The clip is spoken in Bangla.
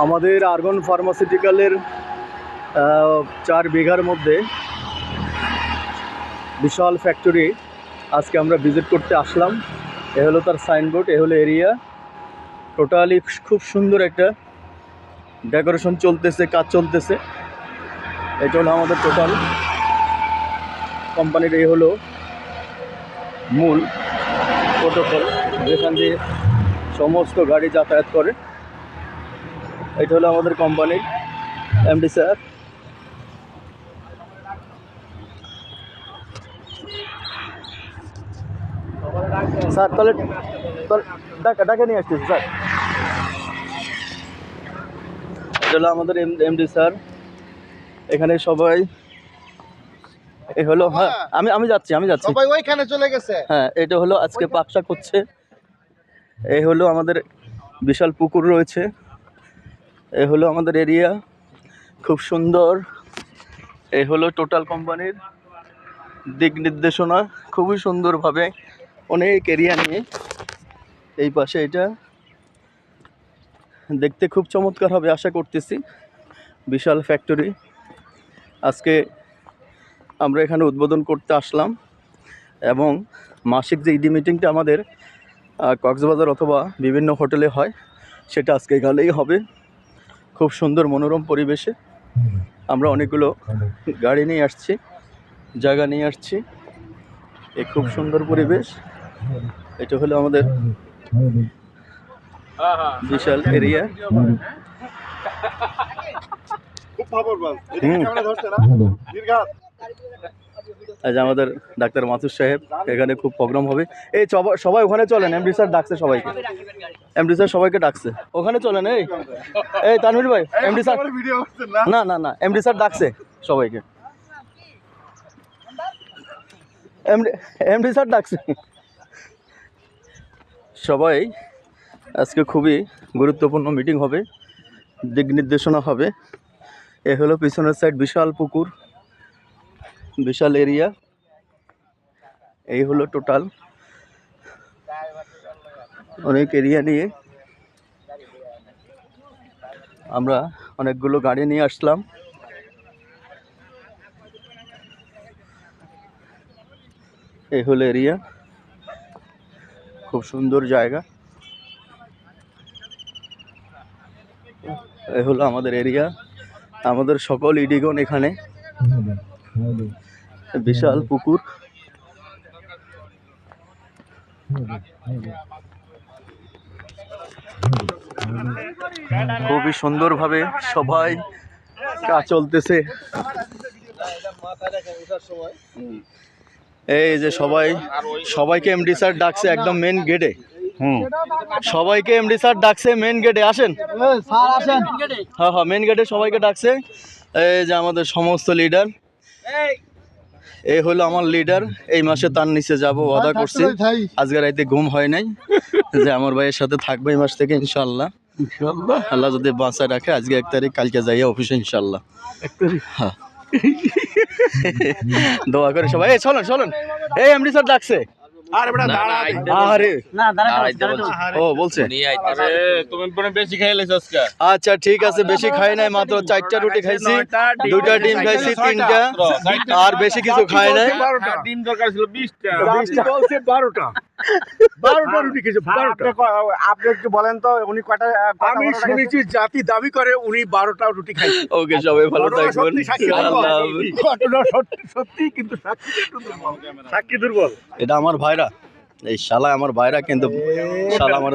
আমাদের আর্গন ফার্মাসিউটিক্যালের 4 বিঘার মধ্যে বিশাল ফ্যাক্টরি আজকে আমরা ভিজিট করতে আসলাম। এ হলো তার সাইনবোর্ড, এ হলো এরিয়া। টোটালি খুব সুন্দর একটা ডেকোরেশন চলতেছে, কাজ চলতেছে। এটা হলো আমাদের টোটাল কোম্পানির, এই হলো মূল প্রোটোকল যেখান দিয়ে সমস্ত গাড়ি যাতায়াত করে। এটা হলো আমাদের কোম্পানির এমডি স্যার। স্যার তাহলে ডাকে নিয়ে আসতেছি স্যার। এটা হলো আমাদের এমডি স্যার। এখানে সবাই এ হলো, হ্যাঁ আমি যাচ্ছি সবাই ওইখানে চলে গেছে। হ্যাঁ, এটা হলো আজকে পাকশাক হচ্ছে। এই হলো আমাদের বিশাল পুকুর রয়েছে। এই হলো আমাদের এরিয়া, খুব সুন্দর। এই হলো টোটাল কোম্পানির দিক নির্দেশনা, খুবই সুন্দরভাবে অনেক এরিয়া নিয়ে। এই পাশে এটা দেখতে খুব চমৎকার হবে আশা করতেছি। বিশাল ফ্যাক্টরি আজকে আমরা এখানে উদ্বোধন করতে আসলাম, এবং মাসিক যে ইডি মিটিংটা আমাদের কক্সবাজার অথবা বিভিন্ন হোটেলে হয়, সেটা আজকে এখানেই হবে। খুব সুন্দর মনোরম পরিবেশে আমরা অনেকগুলো গাড়ি নিয়ে আসছি, জায়গা নিয়ে আসছি। এই খুব সুন্দর পরিবেশ। এটা হলো আমাদের বিশাল এরিয়া। আজ আমাদের ডাক্তার মাসুদ সাহেব এখানে খুব প্রোগ্রাম হবে। এই সবাই ওখানে চলেন, এমডি স্যার ডাকছে সবাইকে, এমডি স্যার সবাইকে ডাকছে, ওখানে চলেন। এই তানভীর ভাই, এমডি স্যার না এমডি স্যার ডাকছে সবাইকে, এমডি স্যার ডাকছে সবাই। আজকে খুবই গুরুত্বপূর্ণ মিটিং হবে, দিক নির্দেশনা হবে। এ হলো পিছনের সাইড, বিশাল পুকুর, বিশাল এরিয়া। এই হলো টোটাল অনেক এরিয়া নিয়ে আমরা অনেকগুলো গাড়ি নিয়ে আসলাম। এই হলো এরিয়া, খুব সুন্দর জায়গা। এই হলো আমাদের এরিয়া, আমাদের সকল ইডিগণ এখানে। বিশাল পুকুর, খুবই সুন্দরভাবে সবাই কাজ চলতেছে। এই যে সবাইকে এমডি স্যার ডাকছে একদম মেন গেটে। সবাইকে এমডি স্যার ডাকছে মেন গেটে, আসেন হ্যাঁ মেন গেটে সবাইকে ডাকছে। এই যে আমাদের সমস্ত লিডার, এই হলো আমার লিডার। এই মাসে তার নিচে যাব ওয়াদা করছি, আজকে রাইতে ঘুম হয় নাই, যে আমার ভাইয়ের সাথে থাকবে এই মাস থেকে ইনশাল্লাহ। আল্লাহ যদি বাঁচায় রাখে, আজকে 1 তারিখ, কালকে যাইয়া অফিসে ইনশাল্লাহ। হ্যাঁ, দোয়া করে সবাই। এই চলেন, এই এমডি স্যার ডাকছে। আচ্ছা ঠিক আছে, বেশি খাই নাই, মাত্র 4টা রুটি খাইছি, 2টা ডিম খাইছি, 3টা, আর বেশি কিছু খাই নাই। ডিম দরকার ছিল 20টা, 12টা রুটি খেয়েছে। আপনি একটু বলেন তো উনি কয়টা? আমি শুনেছি জাতি দাবি করে উনি 12টা রুটি খাইছে। ওকে, সবাই ভালো থাকবেন। সত্যি, কিন্তু সাক্ষী দুর্বল। এটা আমার ভাইরা, এই শালা আমার ভাইরা, কিন্তু শালা আমার